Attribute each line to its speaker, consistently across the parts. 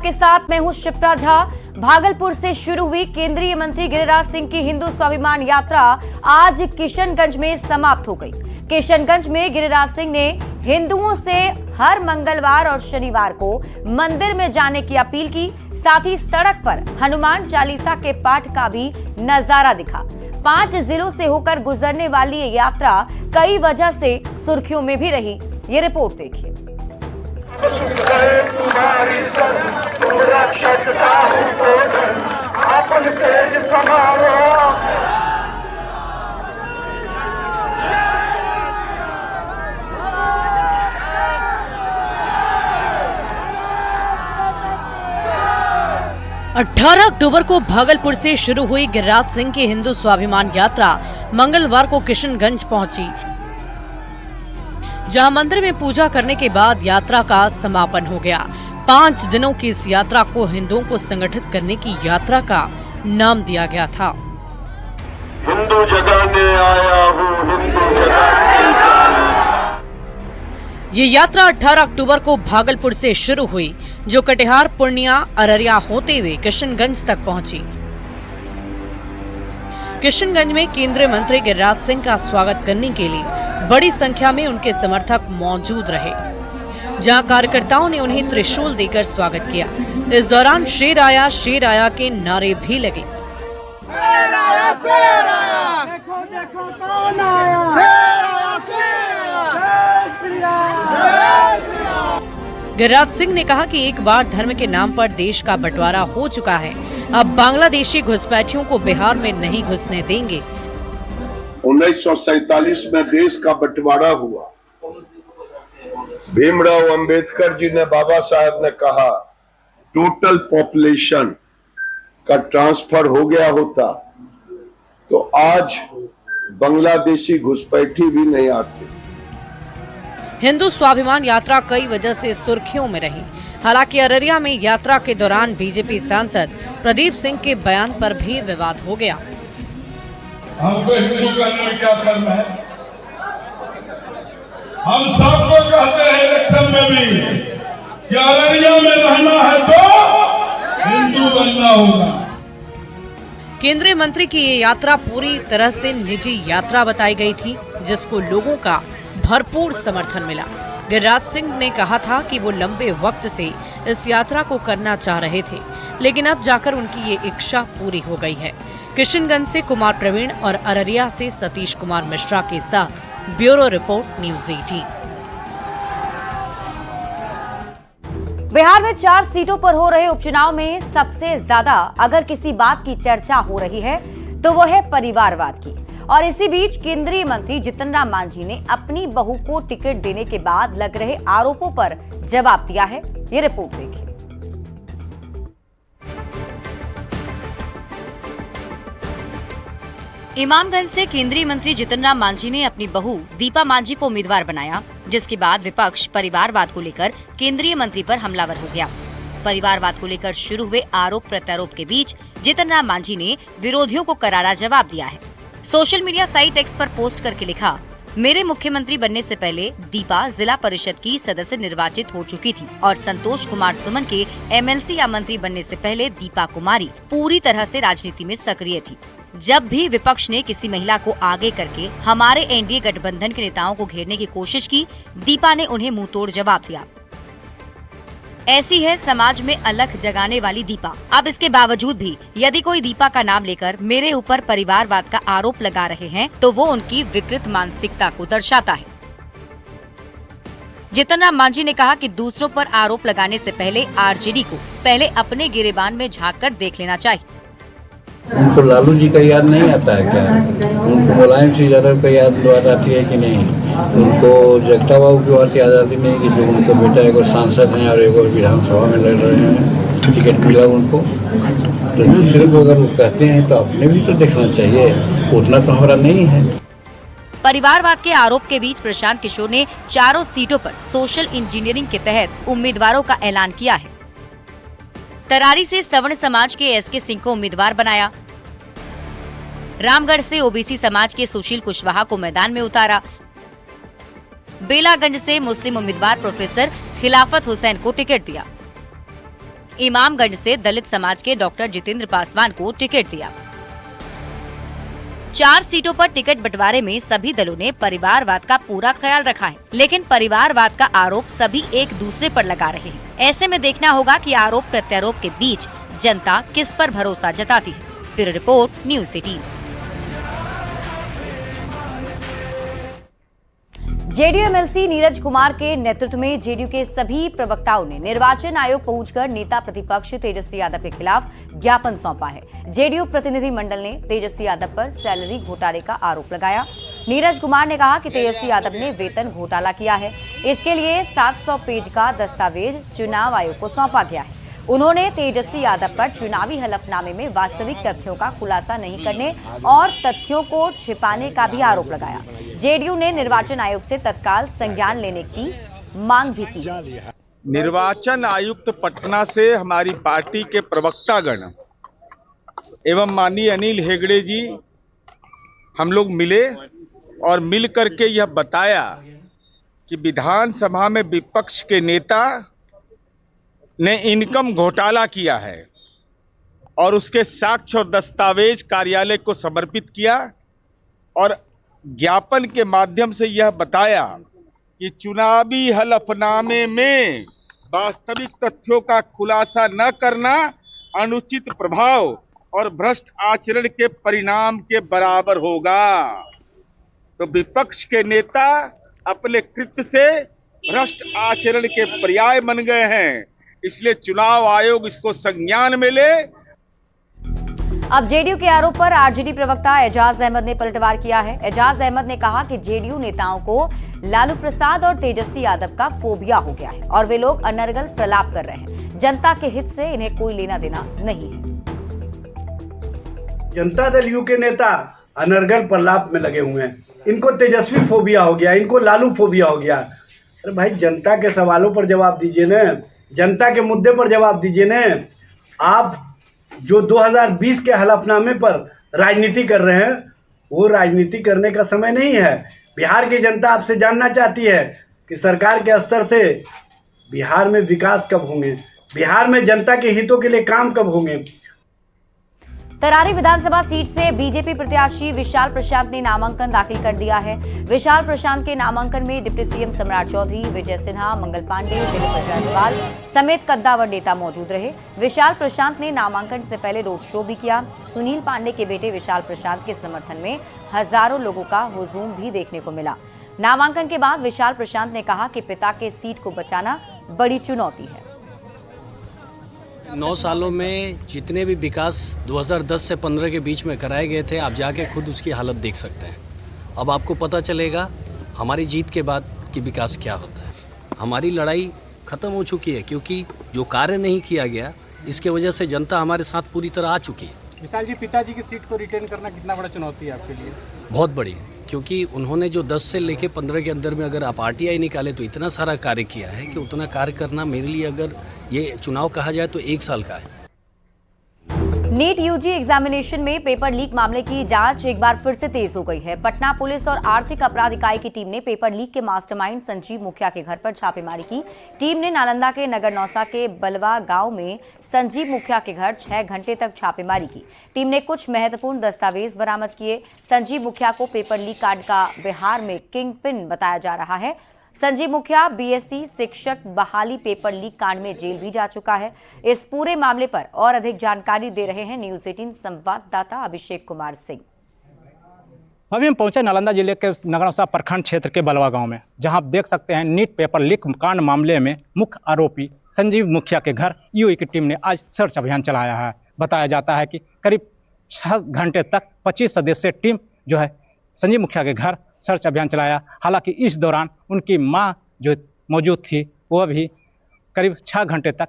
Speaker 1: आपके साथ मैं हूं शिप्रा झा। भागलपुर से शुरू हुई केंद्रीय मंत्री गिरिराज सिंह की हिंदू स्वाभिमान यात्रा आज किशनगंज में समाप्त हो गई। किशनगंज में गिरिराज सिंह ने हिंदुओं से हर मंगलवार और शनिवार को मंदिर में जाने की अपील की। साथ ही सड़क पर हनुमान चालीसा के पाठ का भी नजारा दिखा। 5 जिलों से होकर गुजरने वाली ये यात्रा कई वजह से सुर्खियों में भी रही। ये रिपोर्ट देखिए।
Speaker 2: तुम्हारी तेज समारो।
Speaker 3: 18 अक्टूबर को भागलपुर से शुरू हुई गिरिराज सिंह की हिंदू स्वाभिमान यात्रा मंगलवार को किशनगंज पहुंची, जहां मंदिर में पूजा करने के बाद यात्रा का समापन हो गया। 5 दिनों की इस यात्रा को हिंदुओं को संगठित करने की यात्रा का नाम दिया गया था।
Speaker 2: हिंदू जगाने आया हूँ, हिंदू जगाने।
Speaker 3: ये यात्रा 18 अक्टूबर को भागलपुर से शुरू हुई, जो कटिहार, पूर्णिया, अररिया होते हुए किशनगंज तक पहुंची। किशनगंज में केंद्रीय मंत्री गिरिराज सिंह का स्वागत करने के लिए बड़ी संख्या में उनके समर्थक मौजूद रहे, जहां कार्यकर्ताओं ने उन्हें त्रिशूल देकर स्वागत किया। इस दौरान शेर आया के नारे भी लगे।
Speaker 2: शेर आया, शेर आया। देखो देखो कौन आया। शेर आया, शेर आया। जय श्री राम, जय श्री राम।
Speaker 3: गिरिराज सिंह ने कहा कि एक बार धर्म के नाम पर देश का बंटवारा हो चुका है। अब बांग्लादेशी घुसपैठियों को बिहार में नहीं घुसने देंगे।
Speaker 4: 1947 में देश का बंटवारा हुआ। भीमराव अंबेडकर जी ने, बाबा साहब ने कहा, टोटल पॉपुलेशन का ट्रांसफर हो गया होता तो आज बांग्लादेशी घुसपैठी भी नहीं आते।
Speaker 3: हिंदू स्वाभिमान यात्रा कई वजह से सुर्खियों में रही। हालांकि अररिया में यात्रा के दौरान बीजेपी सांसद प्रदीप सिंह के बयान पर भी विवाद हो गया।
Speaker 5: हमको हिंदू करने में क्या शर्म है? हम सबको कहते हैं इलेक्शन में भी कि अररिया में रहना है तो हिंदू बनना होगा।
Speaker 3: केंद्रीय मंत्री की ये यात्रा पूरी तरह से निजी यात्रा बताई गई थी, जिसको लोगों का भरपूर समर्थन मिला। गिरिराज सिंह ने कहा था कि वो लंबे वक्त से इस यात्रा को करना चाह रहे थे, लेकिन अब जाकर उनकी ये इच्छा पूरी हो गई है। किशनगंज से कुमार प्रवीण और अररिया से सतीश कुमार मिश्रा के साथ ब्यूरो रिपोर्ट, न्यूज़ 18।
Speaker 1: बिहार में 4 सीटों पर हो रहे उपचुनाव में सबसे ज्यादा अगर किसी बात की चर्चा हो रही है तो वो है परिवारवाद की। और इसी बीच केंद्रीय मंत्री जितन राम मांझी ने अपनी बहू को टिकट देने के बाद लग रहे आरोपों पर जवाब दिया है। ये रिपोर्ट देखिए।
Speaker 6: इमामगंज से केंद्रीय मंत्री जितन राम मांझी ने अपनी बहू दीपा मांझी को उम्मीदवार बनाया, जिसके बाद विपक्ष परिवारवाद को लेकर केंद्रीय मंत्री पर हमलावर हो गया। परिवारवाद को लेकर शुरू हुए आरोप प्रत्यारोप के बीच जितन राम मांझी ने विरोधियों को करारा जवाब दिया है। सोशल मीडिया साइट एक्स पर पोस्ट करके लिखा, मेरे मुख्यमंत्री बनने से पहले दीपा जिला परिषद की सदस्य निर्वाचित हो चुकी थी और संतोष कुमार सुमन के एमएलसी या मंत्री बनने से पहले दीपा कुमारी पूरी तरह से राजनीति में सक्रिय थी। जब भी विपक्ष ने किसी महिला को आगे करके हमारे एनडीए गठबंधन के नेताओं को घेरने की कोशिश की, दीपा ने उन्हें मुंहतोड़ जवाब दिया। ऐसी है समाज में अलख जगाने वाली दीपा। अब इसके बावजूद भी यदि कोई दीपा का नाम लेकर मेरे ऊपर परिवारवाद का आरोप लगा रहे हैं तो वो उनकी विकृत मानसिकता को दर्शाता है। जितन राम मांझी ने कहा कि दूसरों पर आरोप लगाने से पहले आरजेडी को पहले अपने गिरेबान में झांककर देख लेना चाहिए।
Speaker 7: उनको लालू जी का याद नहीं आता है क्या? उनको मुलायम सिंह यादव का याद आती है कि नहीं? उनको जगता बाबू की बात याद आती नहीं कि जो उनका बेटा एक और सांसद हैं और एक और विधानसभा में लड़ रहे हैं, टिकट मिला उनको? तो सिर्फ अगर वो कहते हैं तो अपने भी तो देखना चाहिए, उतना तो हमारा नहीं है।
Speaker 6: परिवारवाद के आरोप के बीच प्रशांत किशोर ने 4 सीटों पर सोशल इंजीनियरिंग के तहत उम्मीदवारों का ऐलान किया है। तरारी से सवर्ण समाज के एसके सिंह को उम्मीदवार बनाया। रामगढ़ से ओबीसी समाज के सुशील कुशवाहा को मैदान में उतारा। बेलागंज से मुस्लिम उम्मीदवार प्रोफेसर खिलाफत हुसैन को टिकट दिया। इमामगंज से दलित समाज के डॉक्टर जितेंद्र पासवान को टिकट दिया। 4 सीटों पर टिकट बंटवारे में सभी दलों ने परिवारवाद का पूरा ख्याल रखा है, लेकिन परिवारवाद का आरोप सभी एक दूसरे पर लगा रहे हैं। ऐसे में देखना होगा कि आरोप प्रत्यारोप के बीच जनता किस पर भरोसा जताती है। Bureau report, news 18।
Speaker 1: JDU MLC Neeraj Kumar के नेतृत्व में जेडीयू के सभी प्रवक्ताओं ने निर्वाचन आयोग पहुंचकर नेता प्रतिपक्ष तेजस्वी यादव के खिलाफ ज्ञापन सौंपा है। जेडीयू प्रतिनिधि मंडल ने तेजस्वी यादव पर सैलरी घोटाले का आरोप लगाया। नीरज कुमार ने कहा कि तेजस्वी यादव ने वेतन घोटाला किया है। इसके लिए 700 पेज का दस्तावेज चुनाव आयोग को सौंपा गया है। उन्होंने तेजस्वी यादव पर चुनावी हलफनामे में वास्तविक तथ्यों का खुलासा नहीं करने और तथ्यों को छिपाने का भी आरोप लगाया। जेडीयू ने निर्वाचन आयोग से तत्काल संज्ञान लेने की मांग भी की।
Speaker 8: निर्वाचन आयुक्त पटना से हमारी पार्टी के प्रवक्तागण एवं माननीय अनिल हेगड़े जी हम लोग मिले और मिल करके यह बताया कि विधानसभा में विपक्ष के नेता ने इनकम घोटाला किया है और उसके साक्ष्य और दस्तावेज कार्यालय को समर्पित किया और ज्ञापन के माध्यम से यह बताया कि चुनावी हलफनामे में वास्तविक तथ्यों का खुलासा न करना अनुचित प्रभाव और भ्रष्ट आचरण के परिणाम के बराबर होगा। तो विपक्ष के नेता अपने कृत्य से भ्रष्ट आचरण के पर्याय बन गए हैं, इसलिए चुनाव आयोग इसको संज्ञान में ले।
Speaker 1: अब जेडीयू के आरोप पर आरजेडी प्रवक्ता एजाज अहमद ने पलटवार किया है। एजाज अहमद ने कहा कि जेडीयू नेताओं को लालू प्रसाद और तेजस्वी यादव का फोबिया हो गया है और वे लोग अनर्गल प्रलाप कर रहे हैं। जनता के हित से इन्हें कोई लेना देना नहीं है।
Speaker 9: जनता दल यू के नेता अनर्गल प्रलाप में लगे हुए हैं। इनको तेजस्वी फोबिया हो गया, इनको लालू फोबिया हो गया। अरे भाई, जनता के सवालों पर जवाब दीजिए न, जनता के मुद्दे पर जवाब दीजिए न। आप जो 2020 के हलफनामे पर राजनीति कर रहे हैं, वो राजनीति करने का समय नहीं है। बिहार की जनता आपसे जानना चाहती है कि सरकार के स्तर से बिहार में विकास कब होंगे, बिहार में जनता के हितों के लिए काम कब होंगे।
Speaker 1: तरारी विधानसभा सीट से बीजेपी प्रत्याशी विशाल प्रशांत ने नामांकन दाखिल कर दिया है। विशाल प्रशांत के नामांकन में डिप्टी सीएम सम्राट चौधरी, विजय सिन्हा, मंगल पांडे, दिलीप जायसवाल समेत कद्दावर नेता मौजूद रहे। विशाल प्रशांत ने नामांकन से पहले रोड शो भी किया। सुनील पांडे के बेटे विशाल प्रशांत के समर्थन में हजारों लोगों का हुजूम भी देखने को मिला। नामांकन के बाद विशाल प्रशांत ने कहा कि पिता के सीट को बचाना बड़ी चुनौती है।
Speaker 10: 9 सालों में जितने भी विकास 2010 से 15 के बीच में कराए गए थे, आप जाके खुद उसकी हालत देख सकते हैं। अब आपको पता चलेगा हमारी जीत के बाद कि विकास क्या होता है। हमारी लड़ाई ख़त्म हो चुकी है, क्योंकि जो कार्य नहीं किया गया इसके वजह से जनता हमारे साथ पूरी तरह आ चुकी है।
Speaker 11: विशाल जी, पिताजी की सीट को रिटेन करना कितना बड़ा चुनौती है आपके लिए?
Speaker 10: बहुत बड़ी, क्योंकि उन्होंने जो 10 से लेके 15 के अंदर में अगर आप आरटीआई निकाले तो इतना सारा कार्य किया है कि उतना कार्य करना मेरे लिए अगर ये चुनाव कहा जाए तो 1 साल का है।
Speaker 1: नीट यूजी एग्जामिनेशन में पेपर लीक मामले की जांच एक बार फिर से तेज हो गई है। पटना पुलिस और आर्थिक अपराध इकाई की टीम ने पेपर लीक के मास्टरमाइंड संजीव मुखिया के घर पर छापेमारी की। टीम ने नालंदा के नगर नौसा के बलवा गांव में संजीव मुखिया के घर 6 घंटे तक छापेमारी की। टीम ने कुछ महत्वपूर्ण दस्तावेज बरामद किए। संजीव मुखिया को पेपर लीक कांड का बिहार में किंग पिन बताया जा रहा है। संजीव मुखिया बीएससी शिक्षक बहाली पेपर लीक कांड में जेल भी जा चुका है। इस पूरे मामले पर और अधिक जानकारी दे रहे हैं न्यूज़ 18 संवाददाता अभिषेक कुमार सिंह।
Speaker 11: अभी हम पहुंचे नालंदा जिले के नगरौसा प्रखंड क्षेत्र के बलवा गांव में, जहां आप देख सकते हैं नीट पेपर लीक कांड मामले में मुख्य आरोपी संजीव मुखिया के घर यूई की टीम ने आज सर्च अभियान चलाया है। बताया जाता है कि करीब 6 घंटे तक 25 सदस्यीय टीम जो है संजीव मुखिया के घर सर्च अभियान चलाया। हालांकि इस दौरान उनकी मां जो मौजूद थी वह भी करीब 6 घंटे तक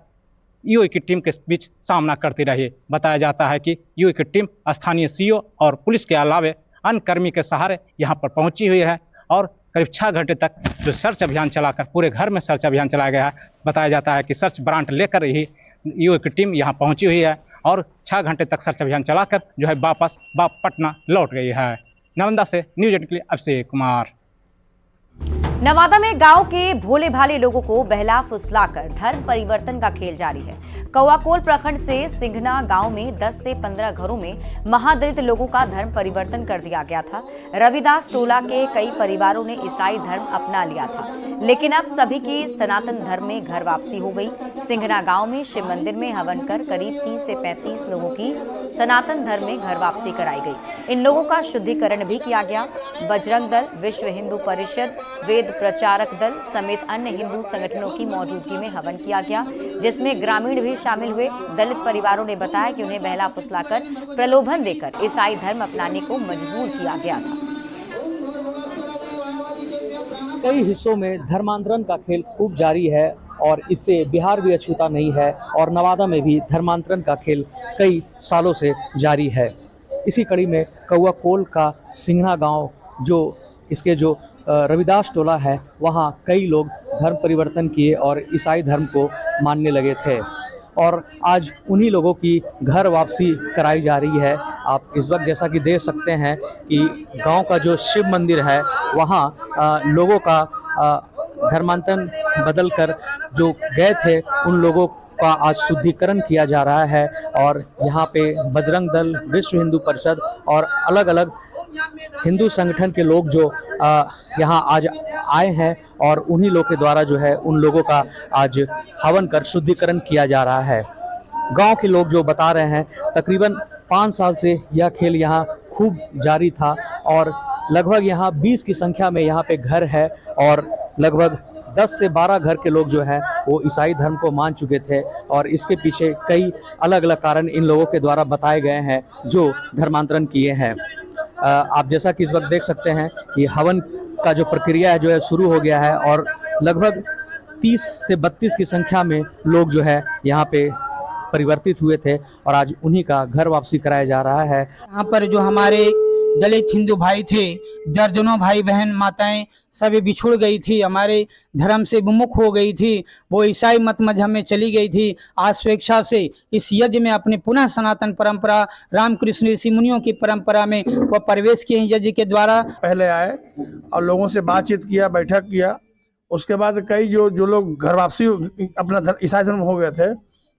Speaker 11: यूई की टीम के बीच सामना करती रही। बताया जाता है कि यूई की टीम स्थानीय सीओ और पुलिस के अलावे अन्य कर्मी के सहारे यहां पर पहुंची हुई है और करीब 6 घंटे तक जो सर्च अभियान चलाकर पूरे घर में सर्च अभियान चलाया गया है। बताया जाता है कि सर्च वारंट लेकर ही यूई की टीम यहां पहुंची हुई है और 6 घंटे तक सर्च अभियान चलाकर जो है वापस पटना लौट गई है। नालंदा से न्यूज़ 18 के लिए अभिषेक कुमार।
Speaker 1: नवादा में गांव के भोले भाले लोगों को बहला फुसलाकर धर्म परिवर्तन का खेल जारी है। कौआकोल प्रखंड से सिंघना गांव में 10 से 15 घरों में महादलित लोगों का धर्म परिवर्तन कर दिया गया था। रविदास टोला के कई परिवारों ने ईसाई धर्म अपना लिया था, लेकिन अब सभी की सनातन धर्म में घर वापसी हो गई। सिंघना गांव में शिव मंदिर में हवन कर करीब 30 से 35 लोगों की सनातन धर्म में घर वापसी कराई गई। इन लोगों का शुद्धिकरण भी किया गया। बजरंग दल, विश्व हिंदू परिषद, वेद प्रचारक दल समेत अन्य हिंदू संगठनों की मौजूदगी में हवन किया गया, जिसमें ग्रामीण भी शामिल हुए। दलित परिवारों ने बताया कि उन्हें बहला फुसलाकर प्रलोभन देकर ईसाई धर्म अपनाने को मजबूर किया गया था।
Speaker 12: कई हिस्सों में धर्मांतरण का खेल खूब जारी है और इससे बिहार भी अछूता नहीं है और नवादा में भी धर्मांतरण का खेल कई सालों से जारी है। इसी कड़ी में कौआकोल का सिंघना गांव जो रविदास टोला है, वहां कई लोग धर्म परिवर्तन किए और ईसाई धर्म को मानने लगे थे और आज उन्हीं लोगों की घर वापसी कराई जा रही है। आप इस वक्त जैसा कि देख सकते हैं कि गांव का जो शिव मंदिर है वहां लोगों का धर्मांतरण बदलकर जो गए थे उन लोगों का आज शुद्धिकरण किया जा रहा है और यहाँ पे बजरंग दल, विश्व हिंदू परिषद और अलग अलग हिंदू संगठन के लोग जो यहाँ आज आए हैं और उन्हीं लोग के द्वारा जो है उन लोगों का आज हवन कर शुद्धिकरण किया जा रहा है। गांव के लोग जो बता रहे हैं तकरीबन 5 साल से यह खेल यहाँ खूब जारी था और लगभग यहाँ 20 की संख्या में यहाँ पे घर है और लगभग 10 से 12 घर के लोग जो है वो ईसाई धर्म को मान चुके थे और इसके पीछे कई अलग अलग कारण इन लोगों के द्वारा बताए गए हैं जो धर्मांतरण किए हैं। आप जैसा कि इस वक्त देख सकते हैं कि हवन का जो प्रक्रिया है जो है शुरू हो गया है और लगभग 30 से 32 की संख्या में लोग जो है यहाँ पे परिवर्तित हुए थे और आज उन्हीं का घर वापसी कराया जा रहा है।
Speaker 13: यहाँ पर जो हमारे दलित हिंदू भाई थे, दर्जनों भाई बहन माताएं सभी बिछुड़ गई थी, हमारे धर्म से विमुख हो गई थी, वो ईसाई मत मजहब में चली गई थी। आज स्वेच्छा से इस यज्ञ में अपने पुनः सनातन परंपरा रामकृष्ण ऋषि मुनियों की परंपरा में वो प्रवेश किए यज्ञ के द्वारा।
Speaker 2: पहले आए और लोगों से बातचीत किया, बैठक किया। उसके बाद कई जो लोग घर वापसी अपना ईसाई धर्म हो गए थे,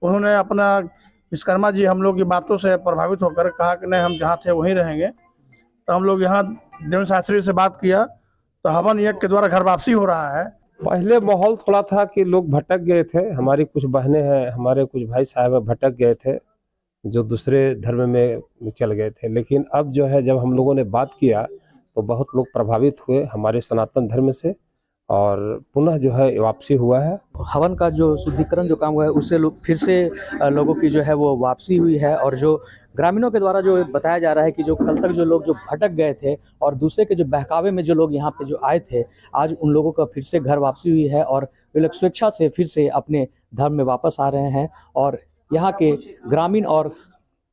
Speaker 2: उन्होंने अपना विश्वकर्मा जी हम लोग की बातों से प्रभावित होकर कहा कि नहीं, हम जहाँ थे वहीं रहेंगे। तो हम लोग यहाँ देवेंद्र शास्त्री से बात किया तो हवन यज्ञ के द्वारा घर वापसी हो रहा है।
Speaker 14: पहले माहौल थोड़ा था कि लोग भटक गए थे, हमारी कुछ बहनें हैं, हमारे कुछ भाई साहब भटक गए थे जो दूसरे धर्म में चल गए थे, लेकिन अब जो है जब हम लोगों ने बात किया तो बहुत लोग प्रभावित हुए हमारे सनातन धर्म से और पुनः जो है वापसी हुआ है।
Speaker 12: हवन का जो शुद्धिकरण जो काम हुआ है उससे फिर से लोगों की जो है वो वापसी हुई है और जो ग्रामीणों के द्वारा जो बताया जा रहा है कि जो कल तक जो लोग जो भटक गए थे और दूसरे के जो बहकावे में जो लोग यहाँ पे जो आए थे, आज उन लोगों का फिर से घर वापसी हुई है और वे लोग स्वेच्छा से फिर से अपने धर्म में वापस आ रहे हैं और यहाँ के ग्रामीण और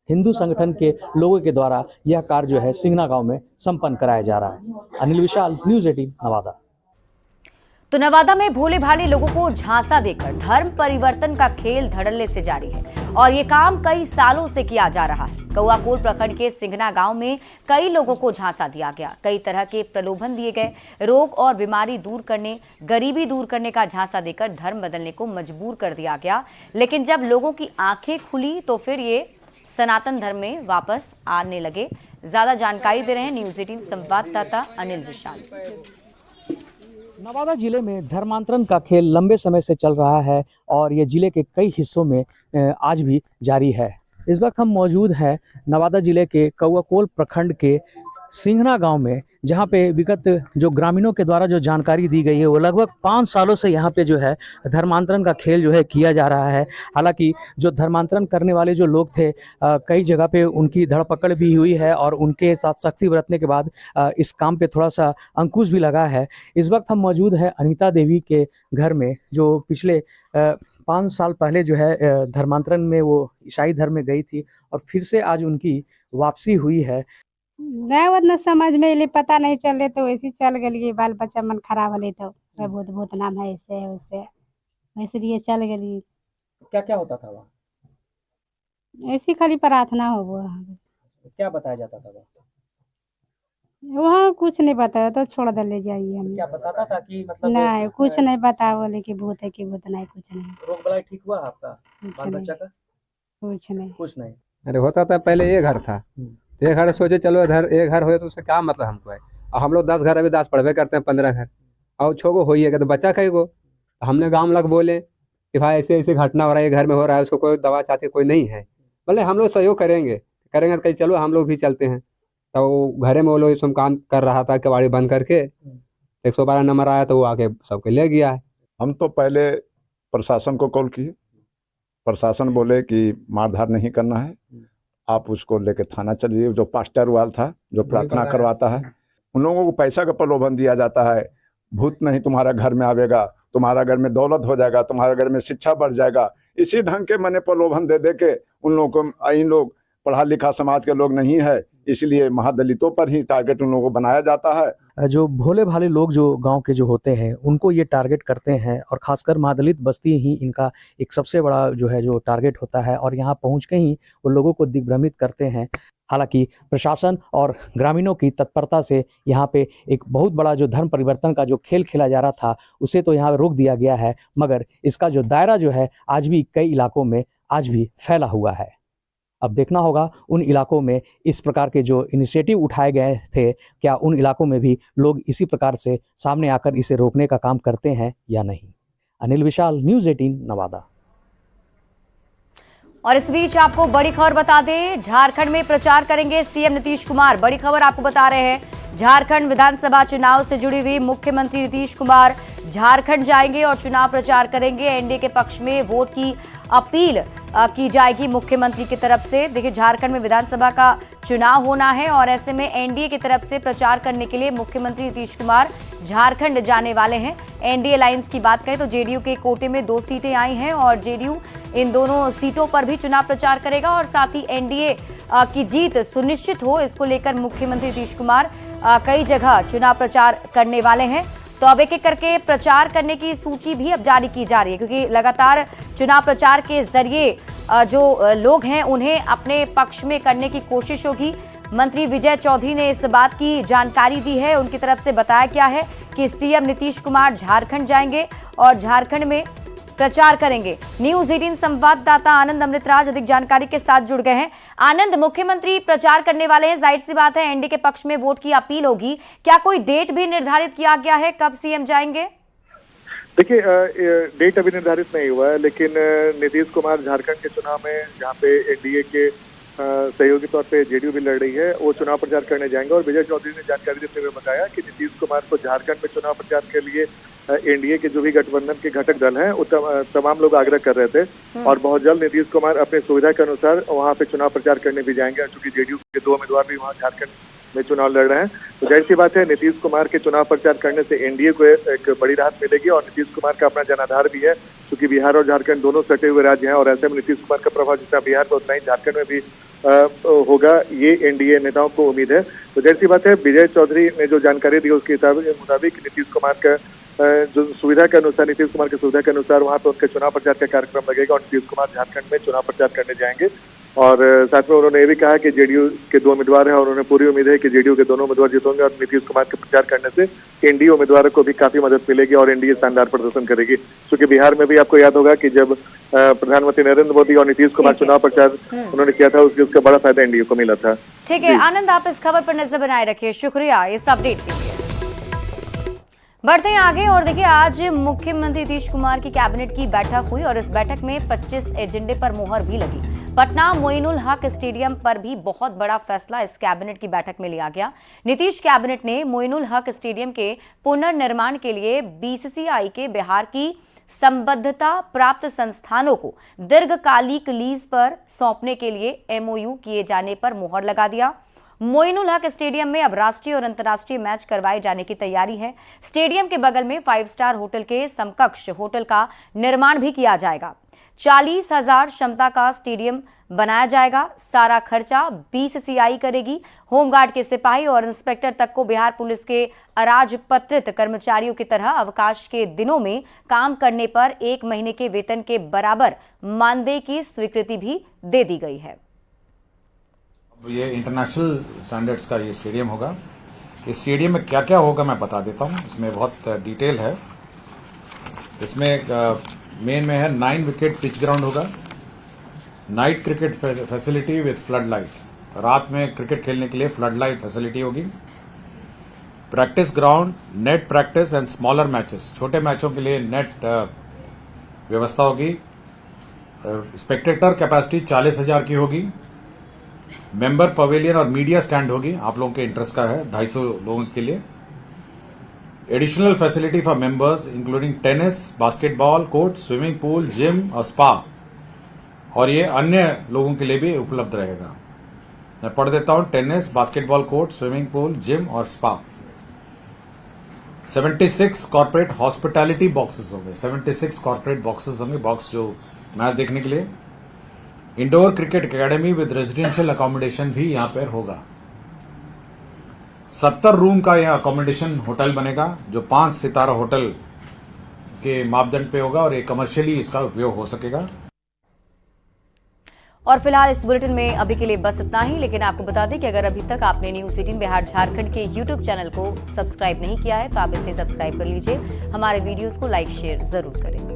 Speaker 12: हिंदू संगठन के लोगों के द्वारा यह कार्य जो है सिंघना गाँव में संपन्न कराया जा रहा है। अनिल विशाल, न्यूज़ 18 नवादा।
Speaker 1: तो नवादा में भोले भाले लोगों को झांसा देकर धर्म परिवर्तन का खेल धड़ल्ले से जारी है और ये काम कई सालों से किया जा रहा है। कौआकोल प्रखंड के सिंघना गांव में कई लोगों को झांसा दिया गया, कई तरह के प्रलोभन दिए गए, रोग और बीमारी दूर करने, गरीबी दूर करने का झांसा देकर धर्म बदलने को मजबूर कर दिया गया। लेकिन जब लोगों की आंखें खुली तो फिर ये सनातन धर्म में वापस आने लगे। ज्यादा जानकारी दे रहे हैं न्यूज़ 18 संवाददाता अनिल विशाल।
Speaker 12: नवादा जिले में धर्मांतरण का खेल लंबे समय से चल रहा है और ये जिले के कई हिस्सों में आज भी जारी है। इस वक्त हम मौजूद हैं नवादा जिले के कौआकोल प्रखंड के सिंघना गांव में, जहां पे विगत जो ग्रामीणों के द्वारा जो जानकारी दी गई है वो लगभग 5 सालों से यहां पे जो है धर्मांतरण का खेल जो है किया जा रहा है। हालांकि जो धर्मांतरण करने वाले जो लोग थे कई जगह पे उनकी धरपकड़ भी हुई है और उनके साथ सख्ती बरतने के बाद इस काम पे थोड़ा सा अंकुश भी लगा है। इस वक्त हम मौजूद है अनीता देवी के घर में, जो पिछले 5 साल पहले जो है धर्मांतरण में वो ईसाई धर्म में गई थी और फिर से आज उनकी वापसी हुई है।
Speaker 15: नहीं उतना समझ में ले पता नहीं चले तो वैसे चल गए, बाल बच्चा मन खराब होले तो बहुत बहुत नाम है ऐसे वैसे इसलिए चल गई।
Speaker 12: क्या क्या होता था वहाँ?
Speaker 15: ऐसी खाली प्रार्थना हो वो।
Speaker 12: क्या बताया जाता था वहाँ?
Speaker 15: वहाँ कुछ नहीं बताया तो छोड़ दे ले जाइए हम।
Speaker 12: क्या बताता था कि मतलब
Speaker 15: नहीं कुछ नहीं बता बोले कि भूत है कि भूत नहीं, कुछ नहीं
Speaker 12: रोग बलाई ठीक हुआ आपका
Speaker 15: कुछ
Speaker 12: बाल
Speaker 15: नहीं
Speaker 12: बच्चा का?
Speaker 15: कुछ नहीं।
Speaker 12: कुछ नहीं।
Speaker 16: अरे होता था पहले ये घर था, तो ये घर सोचे चलो इधर एक घर हो तो उससे क्या मतलब हमको है। और हम लोग 10 घर अभी 10 पढ़वे करते हैं, 15 घर और छोगो हो ही है तो बच्चा कहीं को। हमने गाँव लग बोले कि भाई ऐसे ऐसे घटना हो रहा है, ये घर में हो रहा है, उसको कोई दवा चाहते कोई नहीं है, बोले हम लोग सहयोग करेंगे तो कहीं चलो हम लोग भी चलते हैं। तो घरे में वो लोग इसमें काम कर रहा था, कबाड़ी बंद करके 112 नंबर आया तो वो आके सबके ले गया है।
Speaker 17: हम तो पहले प्रशासन को कॉल किए, प्रशासन बोले कि मारधार नहीं करना है, आप उसको लेके थाना चलिए। जो पास्टर वाल था जो प्रार्थना करवाता है, उन लोगों को पैसा का प्रलोभन दिया जाता है, भूत नहीं तुम्हारा घर में आवेगा, तुम्हारा घर में दौलत हो जाएगा, तुम्हारे घर में शिक्षा बढ़ जाएगा। इसी ढंग के मैंने प्रलोभन दे दे के उन लोगों को, इन लोग पढ़ा लिखा समाज के लोग नहीं है, इसलिए महादलितों पर ही टारगेट उन लोगों को बनाया जाता है।
Speaker 12: जो भोले भाले लोग जो गांव के जो होते हैं उनको ये टारगेट करते हैं और खासकर महादलित बस्ती ही इनका एक सबसे बड़ा जो है जो टारगेट होता है और यहाँ पहुँच के ही वो लोगों को दिग्भ्रमित करते हैं। हालांकि प्रशासन और ग्रामीणों की तत्परता से यहाँ पे एक बहुत बड़ा जो धर्म परिवर्तन का जो खेल खेला जा रहा था उसे तो यहाँ रोक दिया गया है, मगर इसका जो दायरा जो है आज भी कई इलाकों में आज भी फैला हुआ है। अब देखना होगा उन इलाकों में इस प्रकार के जो इनिशिएटिव उठाए गए थे, क्या उन इलाकों में भी लोग इसी प्रकार से सामने आकर इसे रोकने का काम करते हैं या नहीं। अनिल विशाल, न्यूज़ 18 नवादा।
Speaker 1: और इस बीच आपको बड़ी खबर बता दें, झारखंड में प्रचार करेंगे सीएम नीतीश कुमार। बड़ी खबर आपको बता रहे हैं, झारखंड विधानसभा चुनाव से जुड़ी हुई मुख्यमंत्री नीतीश कुमार झारखंड जाएंगे और चुनाव प्रचार करेंगे। एनडीए के पक्ष में वोट की अपील की जाएगी मुख्यमंत्री की तरफ से। देखिए, झारखंड में विधानसभा का चुनाव होना है और ऐसे में एनडीए की तरफ से प्रचार करने के लिए मुख्यमंत्री नीतीश कुमार झारखंड जाने वाले हैं। एनडीए लाइंस की बात करें तो जेडीयू के कोटे में 2 सीटें आई हैं और जेडीयू इन दोनों सीटों पर भी चुनाव प्रचार करेगा और साथ ही एनडीए की जीत सुनिश्चित हो, इसको लेकर मुख्यमंत्री नीतीश कुमार कई जगह चुनाव प्रचार करने वाले हैं। तो अब एक एक करके प्रचार करने की सूची भी अब जारी की जा रही है, क्योंकि लगातार चुनाव प्रचार के जरिए जो लोग हैं उन्हें अपने पक्ष में करने की कोशिश होगी। मंत्री विजय चौधरी ने इस बात की जानकारी दी है, उनकी तरफ से बताया क्या है कि सीएम नीतीश कुमार झारखंड जाएंगे और झारखंड में प्रचार करेंगे। न्यूज़ 18 संवाददाता आनंद अमृतराज अधिक जानकारी के साथ जुड़ गए हैं। आनंद, मुख्यमंत्री प्रचार करने वाले हैं, जाहिर सी बात है एनडीए के पक्ष में वोट की अपील होगी, क्या कोई डेट भी निर्धारित किया गया है, कब सीएम जाएंगे?
Speaker 18: देखिए, डेट अभी निर्धारित नहीं हुआ है, लेकिन नीतीश कुमार झारखंड के चुनाव में जहाँ पे एनडीए के सहयोगी तौर पे जेडीयू भी लड़ रही है, वो चुनाव प्रचार करने जाएंगे। और विजय चौधरी ने जानकारी देते हुए बताया कि नीतीश कुमार को झारखंड में चुनाव प्रचार के लिए एनडीए के जो भी गठबंधन के घटक दल हैं, तमाम लोग आग्रह कर रहे थे और बहुत जल्द नीतीश कुमार अपनी सुविधा के अनुसार वहाँ पे चुनाव प्रचार करने भी जाएंगे। चूंकि जेडीयू के 2 उम्मीदवार भी वहाँ झारखंड में चुनाव लड़ रहे हैं, तो जाहिर सी बात है नीतीश कुमार के चुनाव प्रचार करने से एनडीए को एक बड़ी राहत मिलेगी। और नीतीश कुमार का अपना जनाधार भी है, क्योंकि बिहार और झारखंड दोनों सटे हुए राज्य हैं और ऐसे में नीतीश कुमार का प्रभाव जितना बिहार में उतना ही झारखंड में भी होगा, ये एनडीए नेताओं को उम्मीद है। तो जाहिर सी बात है विजय चौधरी ने जो जानकारी दी उसके मुताबिक नीतीश कुमार का जो सुविधा के अनुसार, नीतीश कुमार की सुविधा के अनुसार वहाँ पे उनके चुनाव प्रचार का कार्यक्रम लगेगा और नीतीश कुमार झारखंड में चुनाव प्रचार करने जाएंगे। और साथ में उन्होंने ये भी कहा कि जेडीयू के 2 उम्मीदवार हैं और उन्हें पूरी उम्मीद है कि जेडीयू के दोनों उम्मीदवार जीतेंगे और नीतीश कुमार के प्रचार करने से एनडीए उम्मीदवारों को भी काफी मदद मिलेगी और एनडीए शानदार प्रदर्शन करेगी। क्योंकि बिहार में भी आपको याद होगा कि जब प्रधानमंत्री नरेंद्र मोदी और नीतीश कुमार चुनाव प्रचार उन्होंने किया था, उसका बड़ा फायदा एनडीए को मिला था।
Speaker 1: ठीक है आनंद, आप इस खबर पर नजर बनाए रखिए, शुक्रिया इस अपडेट के लिए। बढ़ते हैं आगे और देखिए, आज मुख्यमंत्री नीतीश कुमार की कैबिनेट की बैठक हुई और इस बैठक में 25 एजेंडे पर मुहर भी लगी। पटना मोइनुल हक स्टेडियम पर भी बहुत बड़ा फैसला इस कैबिनेट की बैठक में लिया गया। नीतीश कैबिनेट ने मोइनुल हक स्टेडियम के पुनर्निर्माण के लिए बीसीसीआई के बिहार की संबद्धता प्राप्त संस्थानों को दीर्घकालिक लीज पर सौंपने के लिए एमओयू किए जाने पर मुहर लगा दिया। मोइनुल हक स्टेडियम में अब राष्ट्रीय और अंतर्राष्ट्रीय मैच करवाए जाने की तैयारी है। स्टेडियम के बगल में 5 स्टार होटल के समकक्ष होटल का निर्माण भी किया जाएगा। 40,000 क्षमता का स्टेडियम बनाया जाएगा। सारा खर्चा बीसीसीआई करेगी। होमगार्ड के सिपाही और इंस्पेक्टर तक को बिहार पुलिस के अराजपत्रित कर्मचारियों की तरह अवकाश के दिनों में काम करने पर 1 महीने के वेतन के बराबर मानदेय की स्वीकृति भी दे दी गई है।
Speaker 19: ये इंटरनेशनल स्टैंडर्ड्स का ये स्टेडियम होगा इस स्टेडियम में क्या क्या होगा मैं बता देता हूँ, इसमें बहुत डिटेल है। इसमें मेन में है 9 विकेट पिच ग्राउंड होगा, night cricket facility with flood light, रात में क्रिकेट खेलने के लिए फ्लड लाइट फैसिलिटी होगी। Practice ground, net practice and smaller matches, छोटे मैचों के लिए नेट व्यवस्था होगी। स्पेक्टेटर कैपेसिटी 40,000 की होगी। मेंबर पवेलियन और मीडिया स्टैंड होगी, आप लोगों के इंटरेस्ट का है, 250 लोगों के लिए। Additional facility for members including tennis, basketball court, swimming pool, gym और स्पा, और ये अन्य लोगों के लिए भी उपलब्ध रहेगा। मैं पढ़ देता हूं, tennis, basketball court, swimming pool, gym और स्पा। 76 कॉर्पोरेट हॉस्पिटैलिटी बॉक्सेस होंगे, 76 कॉर्पोरेट बॉक्सेस होंगे, बॉक्स जो मैच देखने के लिए। Indoor cricket academy with residential accommodation भी यहां पर होगा। 70 रूम का यह अकोमोडेशन होटल बनेगा, जो 5 सितारा होटल के मापदंड पे होगा, और एक कमर्शियली इसका उपयोग हो सकेगा।
Speaker 1: और फिलहाल इस बुलेटिन में अभी के लिए बस इतना ही, लेकिन आपको बता दें कि अगर अभी तक आपने न्यूज़ 18 बिहार झारखंड के YouTube चैनल को सब्सक्राइब नहीं किया है तो आप इसे सब्सक्राइब कर लीजिए। हमारे वीडियोस को लाइक शेयर जरूर करें।